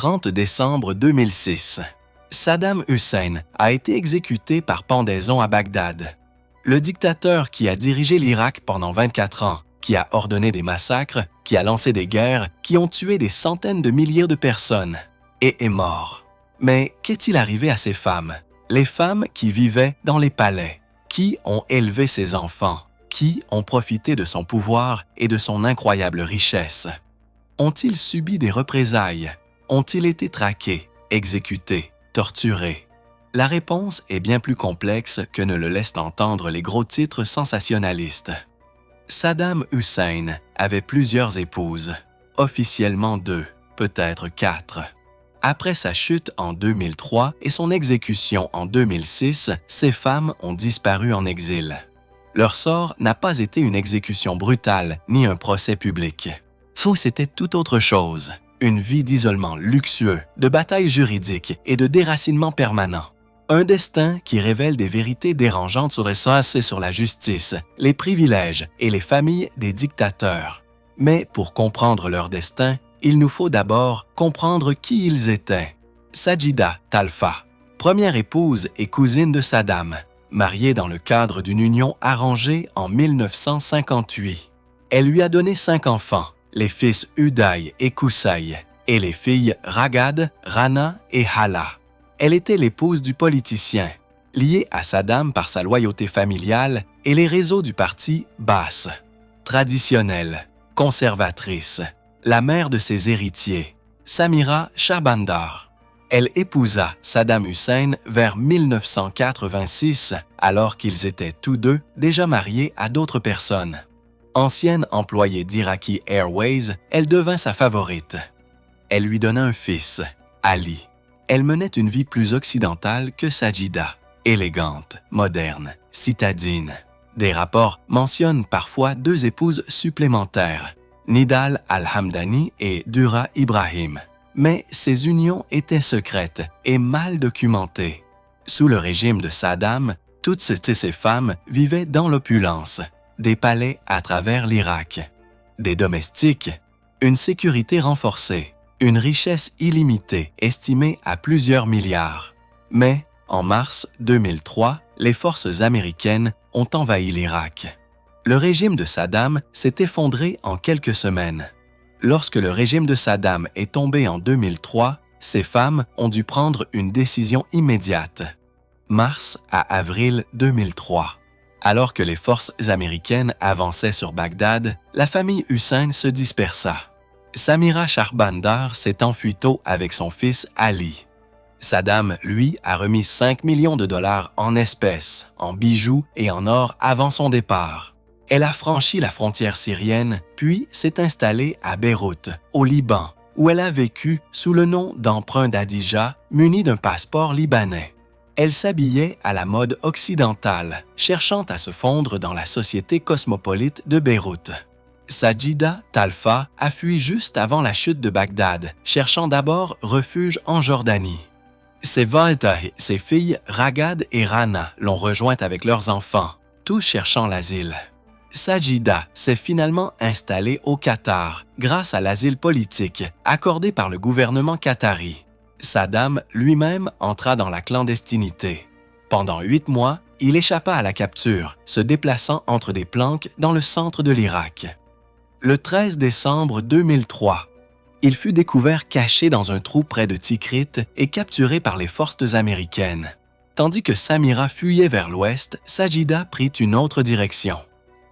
30 décembre 2006. Saddam Hussein a été exécuté par pendaison à Bagdad. Le dictateur qui a dirigé l'Irak pendant 24 ans, qui a ordonné des massacres, qui a lancé des guerres, qui ont tué des centaines de milliers de personnes, et est mort. Mais qu'est-il arrivé à ces femmes? Les femmes qui vivaient dans les palais, qui ont élevé ses enfants, qui ont profité de son pouvoir et de son incroyable richesse? Ont-ils subi des représailles? Ont-ils été traqués, exécutés, torturés? La réponse est bien plus complexe que ne le laissent entendre les gros titres sensationnalistes. Saddam Hussein avait plusieurs épouses, officiellement 2, peut-être 4. Après sa chute en 2003 et son exécution en 2006, ces femmes ont disparu en exil. Leur sort n'a pas été une exécution brutale ni un procès public. C'était tout autre chose, une vie d'isolement luxueux, de batailles juridiques et de déracinement permanent. Un destin qui révèle des vérités dérangeantes sur les sens et sur la justice, les privilèges et les familles des dictateurs. Mais pour comprendre leur destin, il nous faut d'abord comprendre qui ils étaient. Sajida Talfa, première épouse et cousine de Saddam, mariée dans le cadre d'une union arrangée en 1958. Elle lui a donné 5 enfants, les fils Uday et Qusay, et les filles Ragad, Rana et Hala. Elle était l'épouse du politicien, liée à Saddam par sa loyauté familiale et les réseaux du parti Baas. Traditionnelle, conservatrice, la mère de ses héritiers, Samira Shahbandar. Elle épousa Saddam Hussein vers 1986, alors qu'ils étaient tous deux déjà mariés à d'autres personnes. Ancienne employée d'Iraqi Airways, elle devint sa favorite. Elle lui donna un fils, Ali. Elle menait une vie plus occidentale que Sajida, élégante, moderne, citadine. Des rapports mentionnent parfois 2 épouses supplémentaires, Nidal al-Hamdani et Dura Ibrahim. Mais ces unions étaient secrètes et mal documentées. Sous le régime de Saddam, toutes ces femmes vivaient dans l'opulence, des palais à travers l'Irak, des domestiques, une sécurité renforcée, une richesse illimitée estimée à plusieurs milliards. Mais, en mars 2003, les forces américaines ont envahi l'Irak. Le régime de Saddam s'est effondré en quelques semaines. Lorsque le régime de Saddam est tombé en 2003, ces femmes ont dû prendre une décision immédiate. Mars à avril 2003. Alors que les forces américaines avançaient sur Bagdad, la famille Hussein se dispersa. Samira Shahbandar s'est enfuie tôt avec son fils Ali. Saddam, lui, a remis 5 millions de dollars en espèces, en bijoux et en or avant son départ. Elle a franchi la frontière syrienne, puis s'est installée à Beyrouth, au Liban, où elle a vécu sous le nom d'emprunt d'Adija, munie d'un passeport libanais. Elle s'habillait à la mode occidentale, cherchant à se fondre dans la société cosmopolite de Beyrouth. Sajida Talfa a fui juste avant la chute de Bagdad, cherchant d'abord refuge en Jordanie. Ses filles Ragad et Rana l'ont rejointe avec leurs enfants, tous cherchant l'asile. Sajida s'est finalement installée au Qatar grâce à l'asile politique accordé par le gouvernement qatari. Saddam lui-même entra dans la clandestinité. Pendant 8 mois, il échappa à la capture, se déplaçant entre des planques dans le centre de l'Irak. Le 13 décembre 2003, il fut découvert caché dans un trou près de Tikrit et capturé par les forces américaines. Tandis que Samira fuyait vers l'ouest, Sajida prit une autre direction.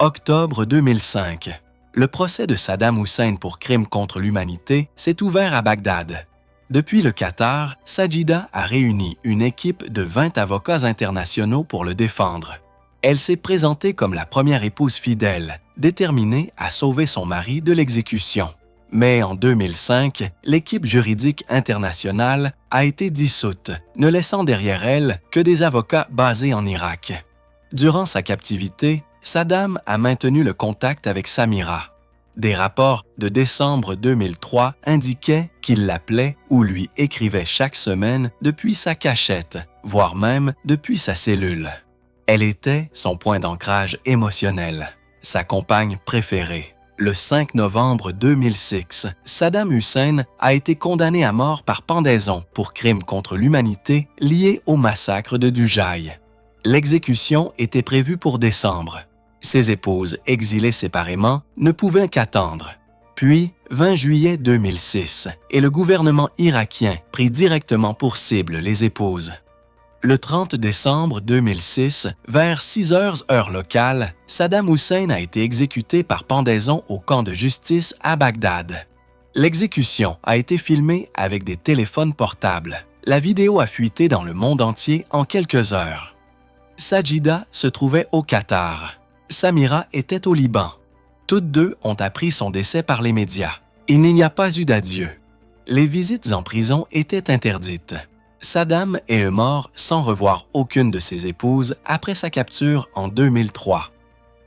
Octobre 2005. Le procès de Saddam Hussein pour crimes contre l'humanité s'est ouvert à Bagdad. Depuis le Qatar, Sajida a réuni une équipe de 20 avocats internationaux pour le défendre. Elle s'est présentée comme la première épouse fidèle, déterminée à sauver son mari de l'exécution. Mais en 2005, l'équipe juridique internationale a été dissoute, ne laissant derrière elle que des avocats basés en Irak. Durant sa captivité, Saddam a maintenu le contact avec Samira. Des rapports de décembre 2003 indiquaient qu'il l'appelait ou lui écrivait chaque semaine depuis sa cachette, voire même depuis sa cellule. Elle était son point d'ancrage émotionnel, sa compagne préférée. Le 5 novembre 2006, Saddam Hussein a été condamné à mort par pendaison pour crimes contre l'humanité liés au massacre de Dujaï. L'exécution était prévue pour décembre. Ses épouses, exilées séparément, ne pouvaient qu'attendre. Puis, 20 juillet 2006, et le gouvernement irakien prit directement pour cible les épouses. Le 30 décembre 2006, vers 6 heures heure locale, Saddam Hussein a été exécuté par pendaison au camp de justice à Bagdad. L'exécution a été filmée avec des téléphones portables. La vidéo a fuité dans le monde entier en quelques heures. Sajida se trouvait au Qatar. Samira était au Liban. Toutes deux ont appris son décès par les médias. Il n'y a pas eu d'adieu. Les visites en prison étaient interdites. Saddam est mort sans revoir aucune de ses épouses après sa capture en 2003.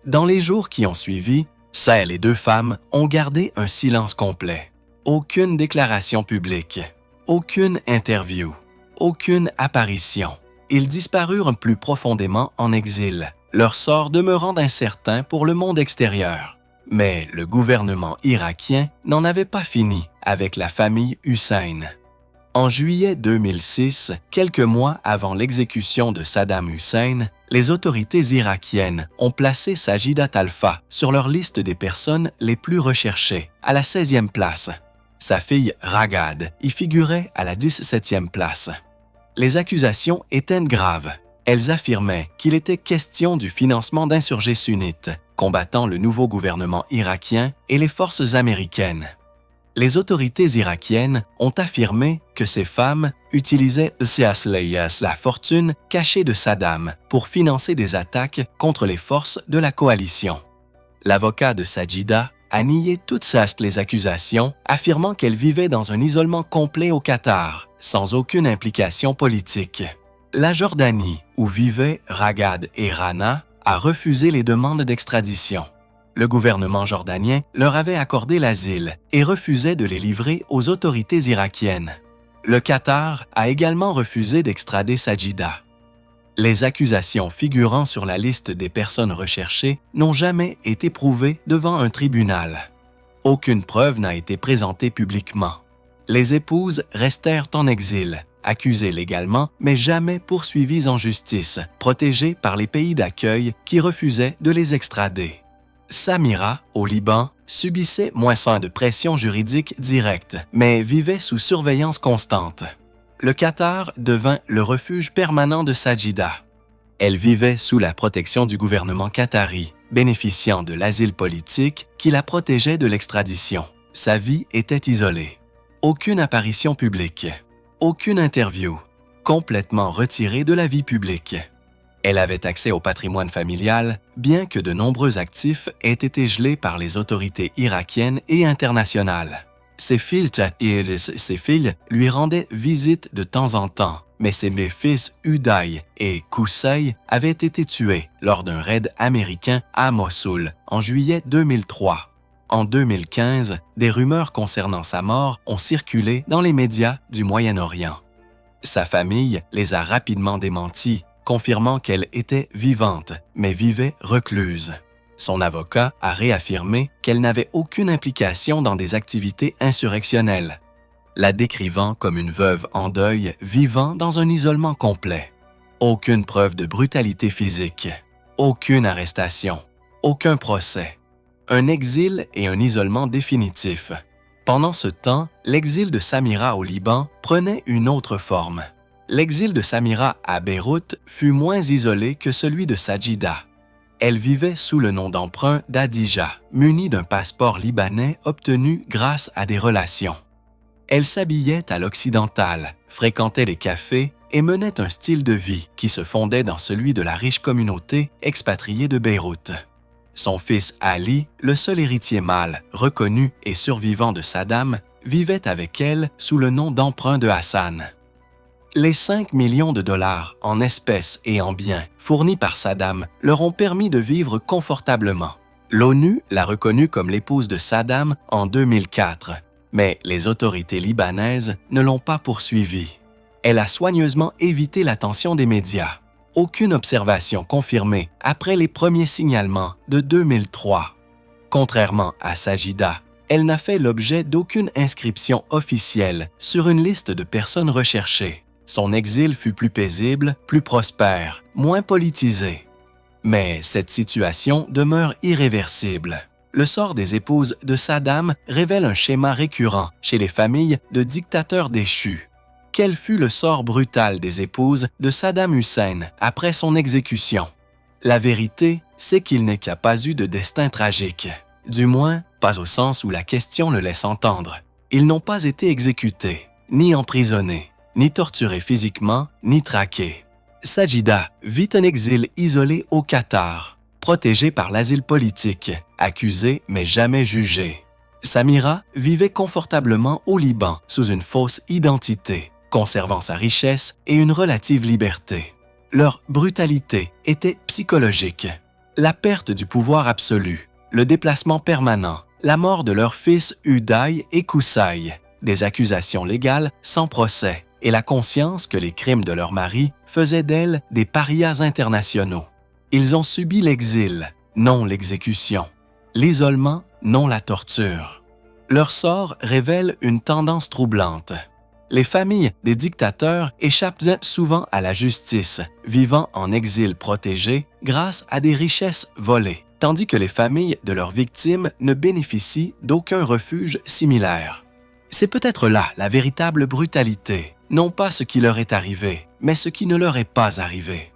Dans les jours qui ont suivi, celles et deux femmes ont gardé un silence complet. Aucune déclaration publique, aucune interview, aucune apparition. Ils disparurent plus profondément en exil, leur sort demeurant incertain pour le monde extérieur. Mais le gouvernement irakien n'en avait pas fini avec la famille Hussein. En juillet 2006, quelques mois avant l'exécution de Saddam Hussein, les autorités irakiennes ont placé Sajida Talfa sur leur liste des personnes les plus recherchées, à la 16e place. Sa fille Ragad y figurait à la 17e place. Les accusations étaient graves. Elles affirmaient qu'il était question du financement d'insurgés sunnites, combattant le nouveau gouvernement irakien et les forces américaines. Les autorités irakiennes ont affirmé que ces femmes utilisaient la fortune cachée de Saddam pour financer des attaques contre les forces de la coalition. L'avocat de Sajida a nié toutes les accusations, affirmant qu'elle vivait dans un isolement complet au Qatar, sans aucune implication politique. La Jordanie, où vivaient Ragad et Rana, a refusé les demandes d'extradition. Le gouvernement jordanien leur avait accordé l'asile et refusait de les livrer aux autorités irakiennes. Le Qatar a également refusé d'extrader Sajida. Les accusations figurant sur la liste des personnes recherchées n'ont jamais été prouvées devant un tribunal. Aucune preuve n'a été présentée publiquement. Les épouses restèrent en exil, accusées légalement, mais jamais poursuivies en justice, protégées par les pays d'accueil qui refusaient de les extrader. Samira, au Liban, subissait moins de pression juridique directe, mais vivait sous surveillance constante. Le Qatar devint le refuge permanent de Sajida. Elle vivait sous la protection du gouvernement qatari, bénéficiant de l'asile politique qui la protégeait de l'extradition. Sa vie était isolée. Aucune apparition publique, aucune interview, complètement retirée de la vie publique. Elle avait accès au patrimoine familial, bien que de nombreux actifs aient été gelés par les autorités irakiennes et internationales. Ses filles lui rendaient visite de temps en temps, mais ses fils Uday et Qusay avaient été tués lors d'un raid américain à Mossoul en juillet 2003. En 2015, des rumeurs concernant sa mort ont circulé dans les médias du Moyen-Orient. Sa famille les a rapidement démenties, confirmant qu'elle était vivante, mais vivait recluse. Son avocat a réaffirmé qu'elle n'avait aucune implication dans des activités insurrectionnelles, la décrivant comme une veuve en deuil vivant dans un isolement complet. Aucune preuve de brutalité physique, aucune arrestation, aucun procès. Un exil et un isolement définitif. Pendant ce temps, l'exil de Samira au Liban prenait une autre forme. L'exil de Samira à Beyrouth fut moins isolé que celui de Sajida. Elle vivait sous le nom d'emprunt d'Adija, munie d'un passeport libanais obtenu grâce à des relations. Elle s'habillait à l'occidental, fréquentait les cafés et menait un style de vie qui se fondait dans celui de la riche communauté expatriée de Beyrouth. Son fils Ali, le seul héritier mâle, reconnu et survivant de Saddam, vivait avec elle sous le nom d'emprunt de Hassan. Les 5 millions de dollars en espèces et en biens fournis par Saddam leur ont permis de vivre confortablement. L'ONU l'a reconnue comme l'épouse de Saddam en 2004, mais les autorités libanaises ne l'ont pas poursuivie. Elle a soigneusement évité l'attention des médias. Aucune observation confirmée après les premiers signalements de 2003. Contrairement à Sajida, elle n'a fait l'objet d'aucune inscription officielle sur une liste de personnes recherchées. Son exil fut plus paisible, plus prospère, moins politisé. Mais cette situation demeure irréversible. Le sort des épouses de Saddam révèle un schéma récurrent chez les familles de dictateurs déchus. Quel fut le sort brutal des épouses de Saddam Hussein après son exécution? La vérité, c'est qu'il n'est qu'il n'y a pas eu de destin tragique. Du moins, pas au sens où la question le laisse entendre. Ils n'ont pas été exécutés, ni emprisonnés, ni torturés physiquement, ni traqués. Sajida vit un exil isolé au Qatar, protégée par l'asile politique, accusée mais jamais jugée. Samira vivait confortablement au Liban sous une fausse identité, conservant sa richesse et une relative liberté. Leur brutalité était psychologique. La perte du pouvoir absolu, le déplacement permanent, la mort de leurs fils Uday et Qusay, des accusations légales sans procès et la conscience que les crimes de leur mari faisaient d'elles des parias internationaux. Ils ont subi l'exil, non l'exécution, l'isolement, non la torture. Leur sort révèle une tendance troublante. Les familles des dictateurs échappent souvent à la justice, vivant en exil protégé grâce à des richesses volées, tandis que les familles de leurs victimes ne bénéficient d'aucun refuge similaire. C'est peut-être là la véritable brutalité, non pas ce qui leur est arrivé, mais ce qui ne leur est pas arrivé.